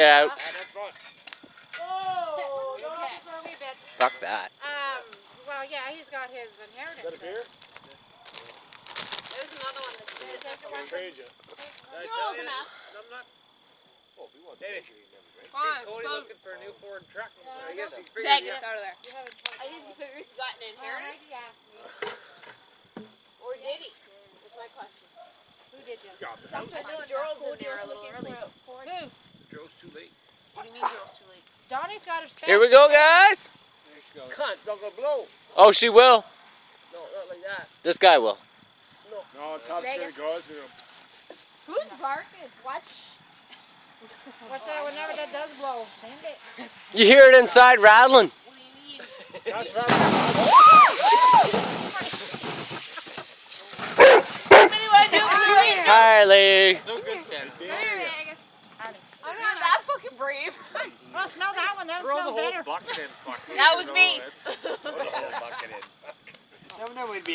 Yeah. Oh, no, for a wee bit. Fuck that. Well, yeah, he's got his inheritance. Is that a beer? There's another one that's good. I'll trade you. You're old enough. I'm not. Oh, we want David. Fine. Looking for a new Ford truck. I guess he figured. Dad, get out of there. I guess he figures he got an inheritance. Or did he? That's my question. Who did you? I think Gerald's in there a little early. Who? Joe's too late. What do you mean Gerald's too late? Donnie's got his Here we go, guys. Cunt, don't go blow. Oh, she will. No, not like that. This guy will. No, Tom's gonna go. It's gonna. Who's barking? Watch. What's that? Whenever that does blow, send it. You hear it inside rattling. What do you mean? That's from. What do you want to do? Harley. No good, Ken. I'm not that fucking brave. Well, smell that one. That Throw the smells whole better. bucket in. Fuck. That was me. Throw the whole bucket in. That would be